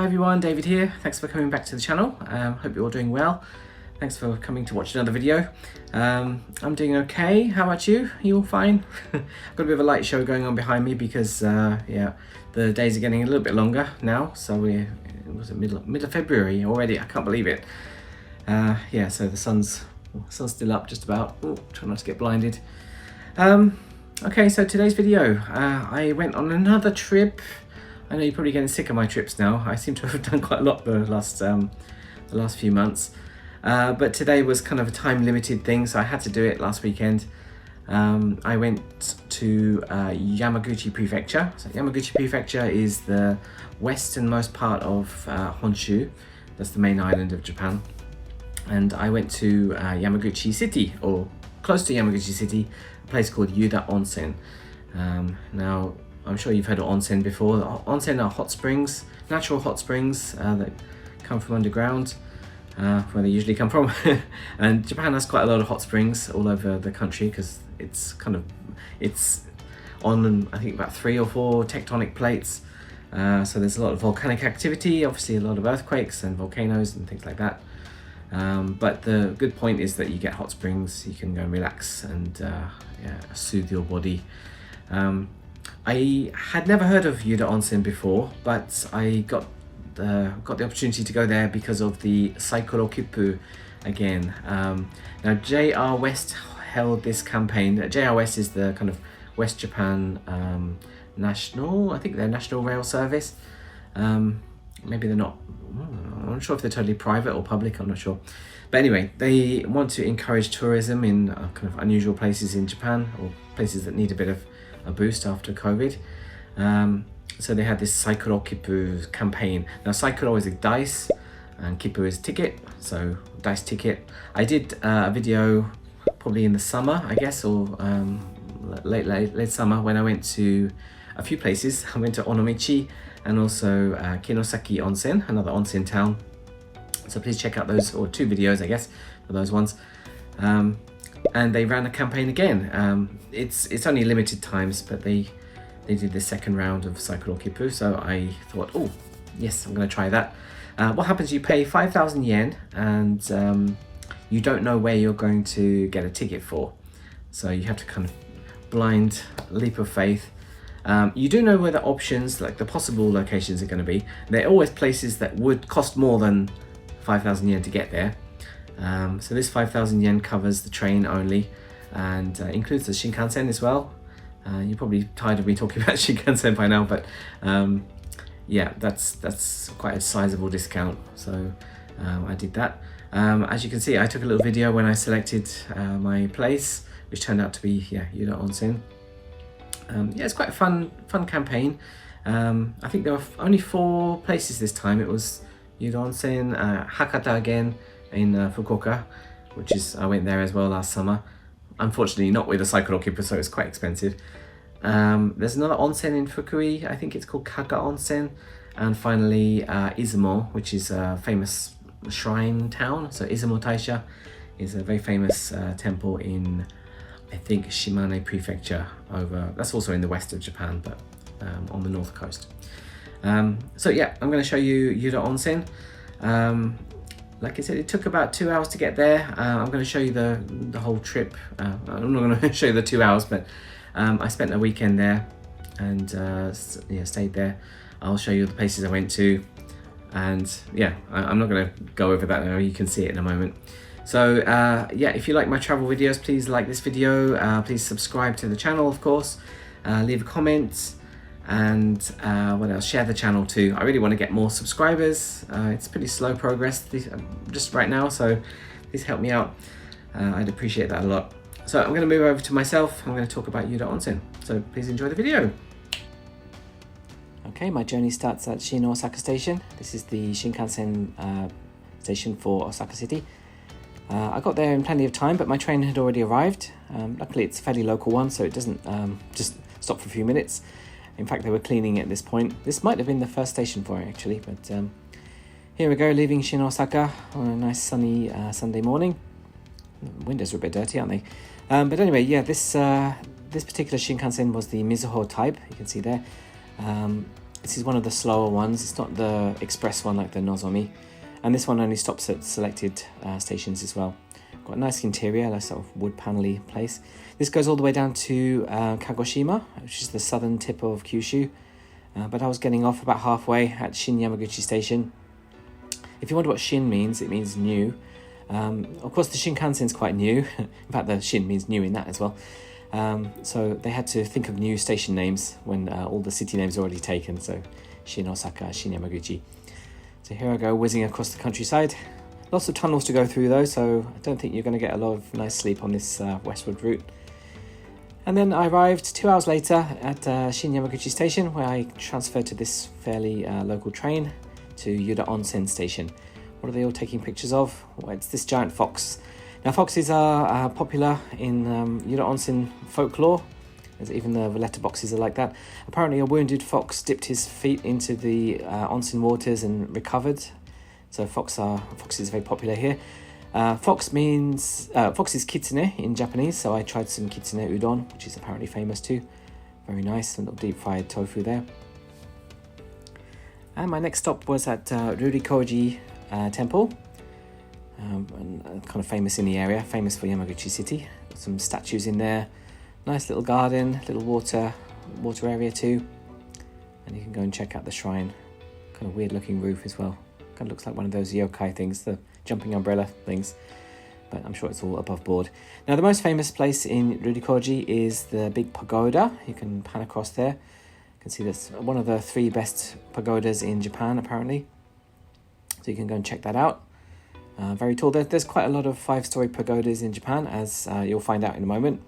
Hi everyone, David here. Thanks for coming back to the channel. Hope you're all doing well. Thanks for coming to watch another video. I'm doing okay. How about you? You all fine? I've got a bit of a light show going on behind me because yeah, the days are getting a little bit longer now. So it was middle of February already. I can't believe it. Yeah, so the sun's still up just about. Ooh, try not to get blinded. Okay, so today's video, I went on another trip. I know you're probably getting sick of my trips now. I seem to have done quite a lot the last few months. But today was kind of a time limited thing, so I had to do it last weekend. I went to Yamaguchi Prefecture. So Yamaguchi Prefecture is the westernmost part of Honshu. That's the main island of Japan. And I went to Yamaguchi City, or close to Yamaguchi City, a place called Yuda Onsen. Now, I'm sure you've heard of onsen before. Onsen are hot springs, natural hot springs that come from underground, where they usually come from. And Japan has quite a lot of hot springs all over the country because it's on, I think, about 3 or 4 tectonic plates. So there's a lot of volcanic activity, obviously a lot of earthquakes and volcanoes and things like that. But the good point is that you get hot springs, you can go and relax and yeah, soothe your body. I had never heard of Yuda Onsen before, but I got the opportunity to go there because of the Saikoro Kippu again. Now JR West held this campaign. JR West is the kind of West Japan national, I think they're National Rail Service. Maybe they're not, I'm not sure if they're totally private or public, I'm not sure. But anyway, they want to encourage tourism in kind of unusual places in Japan, or places that need a bit of a boost after COVID. So they had this Saikoro Kippu campaign. Now Saikoro is a dice and Kippu is ticket, so dice ticket. I did a video probably in the summer, I guess, or late summer, when I went to a few places. I went to Onomichi and also Kinosaki Onsen, another onsen town. So please check out those, or 2 videos I guess for those ones. And they ran a campaign again. It's only limited times, but they did the second round of Saikoro Kippu, so I thought, oh yes, I'm going to try that. What happens, you pay 5,000 yen and you don't know where you're going to get a ticket for, so you have to kind of blind leap of faith. You do know where the options, like the possible locations, are going to be. They're always places that would cost more than 5,000 yen to get there. So this 5,000 yen covers the train only, and includes the Shinkansen as well. You're probably tired of me talking about Shinkansen by now, but yeah, that's quite a sizable discount. So I did that. As you can see, I took a little video when I selected my place, which turned out to be, yeah, Yuda Onsen. Yeah, it's quite a fun campaign. I think there were only 4 places this time. It was Yuda Onsen, Hakata again in Fukuoka, which is, I went there as well last summer. Unfortunately not with a Saikoro Kippu, so it's quite expensive. There's another onsen in Fukui, I think it's called Kaga Onsen. And finally Izumo, which is a famous shrine town. So Izumo Taisha is a very famous temple in, I think, Shimane Prefecture, that's also in the west of Japan, but on the north coast. So yeah, I'm going to show you Yuda Onsen. Like I said, it took about 2 hours to get there. I'm going to show you the whole trip. I'm not going to show you the 2 hours, but I spent a weekend there and yeah, stayed there. I'll show you the places I went to, and yeah, I'm not going to go over that now. You can see it in a moment. So yeah, if you like my travel videos, please like this video. Please subscribe to the channel, of course. Leave a comment. And what else? Share the channel too. I really want to get more subscribers. It's pretty slow progress just right now, so please help me out. I'd appreciate that a lot. So I'm going to move over to myself. I'm going to talk about Yuda Onsen. So please enjoy the video. Okay, my journey starts at Shin Osaka Station. This is the Shinkansen station for Osaka City. I got there in plenty of time, but my train had already arrived. Luckily, it's a fairly local one, so it doesn't just stop for a few minutes. In fact, they were cleaning it at this point. This might have been the first station for it, actually, but here we go, leaving Shin Osaka on a nice sunny Sunday morning. The windows are a bit dirty, aren't they? But anyway, yeah, this particular Shinkansen was the Mizuho type, you can see there. This is one of the slower ones. It's not the express one like the Nozomi. And this one only stops at selected stations as well. Got a nice interior, a sort of wood panelly place. This goes all the way down to Kagoshima, which is the southern tip of Kyushu. But I was getting off about halfway at Shin Yamaguchi Station. If you wonder what Shin means, it means new. Of course, the Shinkansen is quite new. In fact, the Shin means new in that as well. So they had to think of new station names when all the city names are already taken. So Shin Osaka, Shin Yamaguchi. So here I go, whizzing across the countryside. Lots of tunnels to go through though, so I don't think you're going to get a lot of nice sleep on this westward route. And then I arrived 2 hours later at Shin Yamaguchi Station, where I transferred to this fairly local train to Yuda Onsen Station. What are they all taking pictures of? Well, it's this giant fox. Now, foxes are popular in Yuda Onsen folklore. Even the letterboxes are like that. Apparently, a wounded fox dipped his feet into the onsen waters and recovered. So foxes are very popular here. Fox is kitsune in Japanese. So I tried some kitsune udon, which is apparently famous too. Very nice, a little deep fried tofu there. And my next stop was at Rurikoji Temple. And kind of famous in the area, famous for Yamaguchi City. Got some statues in there. Nice little garden, little water area too. And you can go and check out the shrine. Kind of weird looking roof as well. Kind of looks like one of those yokai things, the jumping umbrella things. But I'm sure it's all above board. Now the most famous place in Rurikoji is the big pagoda. You can pan across there. You can see that's one of the 3 best pagodas in Japan apparently. So you can go and check that out. Very tall. There's quite a lot of 5-story pagodas in Japan, as you'll find out in a moment.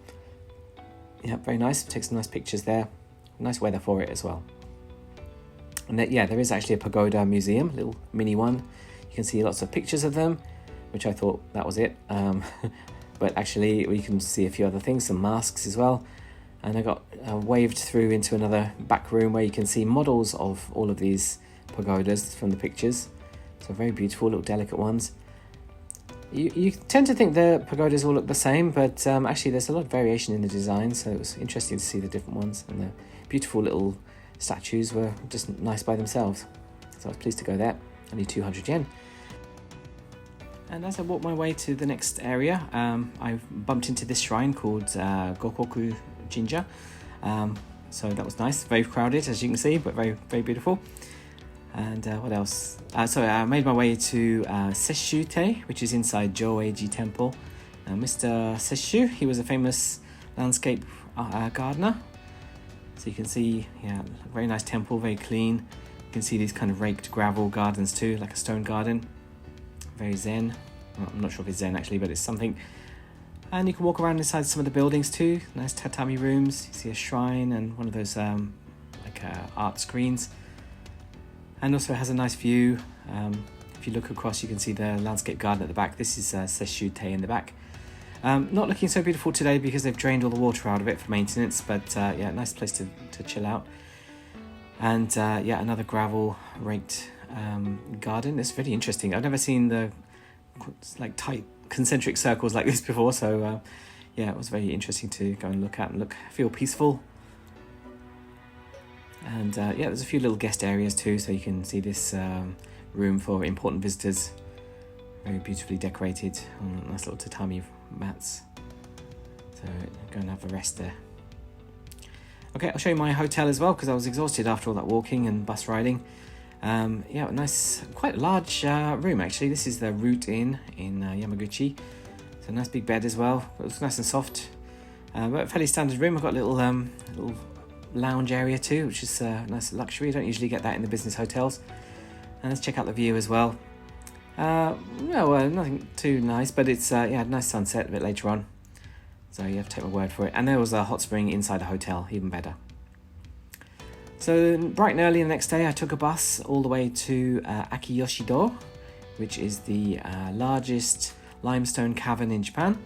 Yeah, very nice. Take some nice pictures there. Nice weather for it as well. And there is actually a pagoda museum, a little mini one. You can see lots of pictures of them, which I thought that was it. But actually, we can see a few other things, some masks as well. And I got waved through into another back room where you can see models of all of these pagodas from the pictures. So very beautiful, little delicate ones. You tend to think the pagodas all look the same, but actually there's a lot of variation in the design, so it was interesting to see the different ones, and the beautiful little statues were just nice by themselves. So I was pleased to go there, only 200 yen. And as I walked my way to the next area, I bumped into this shrine called Gokoku Jinja. So that was nice, very crowded as you can see, but very, very beautiful. And what else? I made my way to Sesshutei, which is inside Joeiji Temple. Mr. Sesshu, he was a famous landscape gardener. So you can see, very nice temple, very clean. You can see these kind of raked gravel gardens too, like a stone garden. Very zen. Well, I'm not sure if it's zen actually, but it's something. And you can walk around inside some of the buildings too. Nice tatami rooms. You see a shrine and one of those art screens. And also it has a nice view. If you look across, you can see the landscape garden at the back. This is Sesshutei in the back. Not looking so beautiful today because they've drained all the water out of it for maintenance, but nice place to chill out. And another gravel raked garden. It's really interesting. I've never seen the tight concentric circles like this before, so it was very interesting to go and look at and feel peaceful. And there's a few little guest areas too, so you can see this room for important visitors. Very beautifully decorated on nice little tatami mats. So go and have a rest there. Okay, I'll show you my hotel as well because I was exhausted after all that walking and bus riding. Nice, quite large room actually. This is the Root Inn in Yamaguchi. So a nice big bed as well. It was nice and soft. But a fairly standard room. I've got a little lounge area too, which is nice luxury. I don't usually get that in the business hotels. And let's check out the view as well. Nothing too nice, but it's nice sunset a bit later on. So you have to take my word for it. And there was a hot spring inside the hotel, even better. So bright and early the next day, I took a bus all the way to Akiyoshidou, which is the largest limestone cavern in Japan.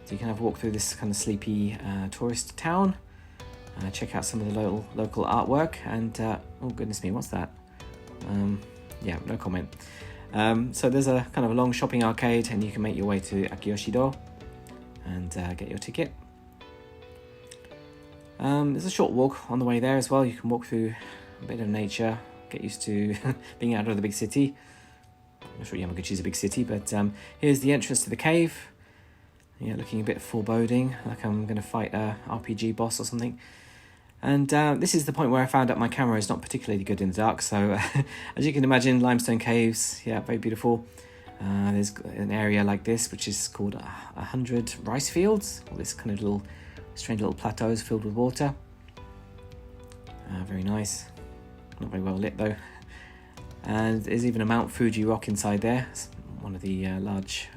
So you can have a walk through this kind of sleepy tourist town. Check out some of the local artwork, and oh goodness me, what's that? No comment. So there's a kind of a long shopping arcade, and you can make your way to Akiyoshidou and get your ticket. There's a short walk on the way there as well. You can walk through a bit of nature, get used to being out of the big city. I'm not sure Yamaguchi is a big city, but here's the entrance to the cave. Yeah, looking a bit foreboding, like I'm going to fight a RPG boss or something. And this is the point where I found out my camera is not particularly good in the dark, so as you can imagine, limestone caves, yeah, very beautiful. There's an area like this, which is called 100 rice fields, all this kind of little, strange little plateaus filled with water. Very nice, not very well lit though. And there's even a Mount Fuji rock inside there, it's one of the large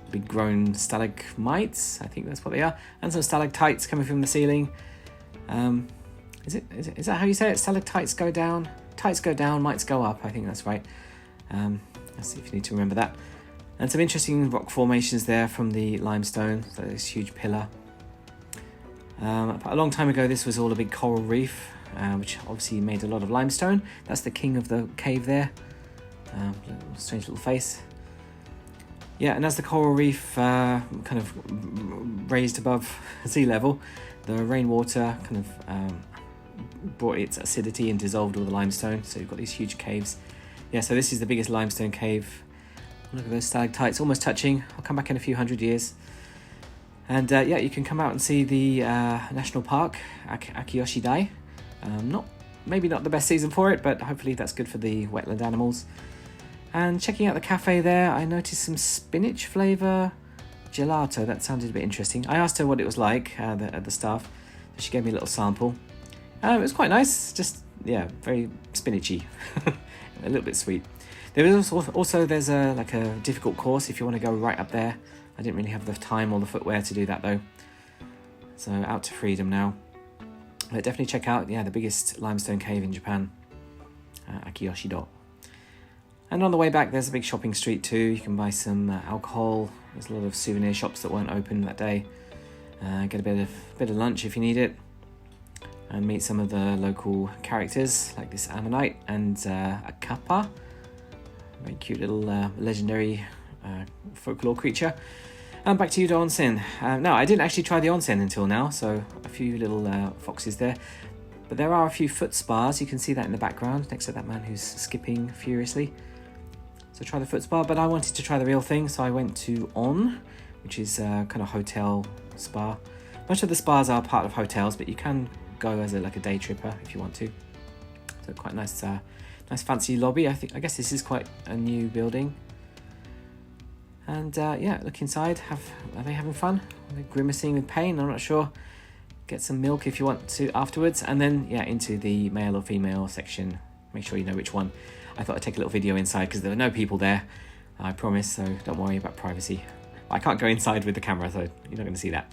big grown stalagmites, I think that's what they are, and some stalactites coming from the ceiling. Is that how you say it? Stalactites go down, tights go down, mites go up, I think that's right. Let's see if you need to remember that. And some interesting rock formations there from the limestone, so this huge pillar. A long time ago this was all a big coral reef, which obviously made a lot of limestone. That's the king of the cave there, strange little face. Yeah, and as the coral reef kind of raised above sea level, the rainwater kind of brought its acidity and dissolved all the limestone, so you've got these huge caves. Yeah, so this is the biggest limestone cave. Look at those stalactites almost touching. I'll come back in a few hundred years. And yeah, you can come out and see the national park, Akiyoshidou. Maybe not the best season for it, but hopefully that's good for the wetland animals. And checking out the cafe there, I noticed some spinach flavour gelato. That sounded a bit interesting. I asked her what it was like at the staff. She gave me a little sample. It was quite nice, just, yeah, very spinachy. A little bit sweet. There is also there's a difficult course if you want to go right up there. I didn't really have the time or the footwear to do that though. So out to freedom now. But definitely check out, yeah, the biggest limestone cave in Japan, Akiyoshidou. And on the way back, there's a big shopping street too. You can buy some alcohol. There's a lot of souvenir shops that weren't open that day. Get a bit of lunch if you need it, and meet some of the local characters like this ammonite and a kappa, very cute little legendary folklore creature. And back to Yuda Onsen. No, I didn't actually try the onsen until now, so a few little foxes there. But there are a few foot spas. You can see that in the background next to that man who's skipping furiously. So try the foot spa, but I wanted to try the real thing, so I went to On, which is a kind of hotel spa. Most of the spas are part of hotels, but you can go as a day tripper if you want to. So quite nice, nice fancy lobby. I guess this is quite a new building. And yeah, look inside. Are they having fun? Are they grimacing with pain? I'm not sure. Get some milk if you want to afterwards, and then yeah, into the male or female section. Make sure you know which one. I thought I'd take a little video inside because there were no people there, I promise, so don't worry about privacy. I can't go inside with the camera, so you're not going to see that.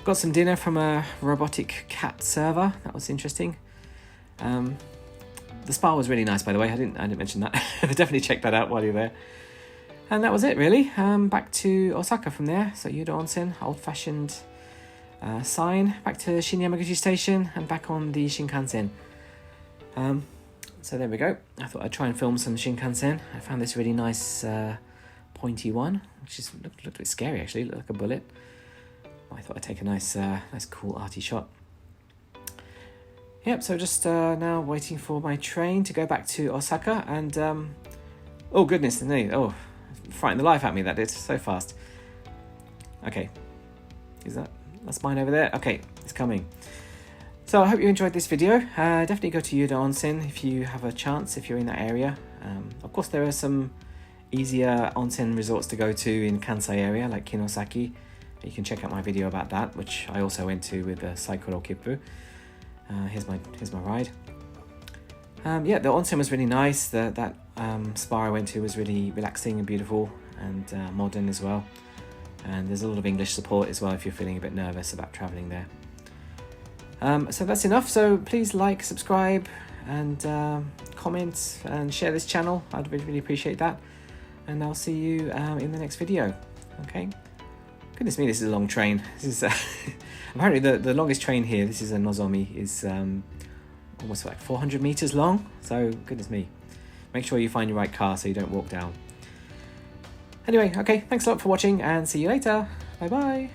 Got some dinner from a robotic cat server. That was interesting. The spa was really nice, by the way. I didn't mention that. Definitely check that out while you're there. And that was it, really. Back to Osaka from there. So Yuda Onsen, old-fashioned sign. Back to Shin Yamaguchi Station and back on the Shinkansen. So there we go. I thought I'd try and film some Shinkansen. I found this really nice pointy one, which looked a bit scary actually. It looked like a bullet. I thought I'd take a nice cool arty shot. Yep, so just now waiting for my train to go back to Osaka, and oh goodness me, oh, frightened the life out of me that did, so fast. Okay, that's mine over there? Okay, it's coming. So I hope you enjoyed this video. Definitely go to Yuda Onsen if you have a chance, if you're in that area. Of course there are some easier onsen resorts to go to in Kansai area, like Kinosaki. You can check out my video about that, which I also went to with the Saikoro Kippu. Here's my ride. Yeah, the onsen was really nice. That spa I went to was really relaxing and beautiful, and modern as well. And there's a lot of English support as well if you're feeling a bit nervous about traveling there. So that's enough. So please like, subscribe, and comment and share this channel. I'd really appreciate that. And I'll see you in the next video. Okay. Goodness me, this is a long train. This is apparently the longest train here. This is a Nozomi, is almost like 400 meters long. So goodness me, make sure you find your right car so you don't walk down. Anyway, okay, thanks a lot for watching and see you later. Bye bye.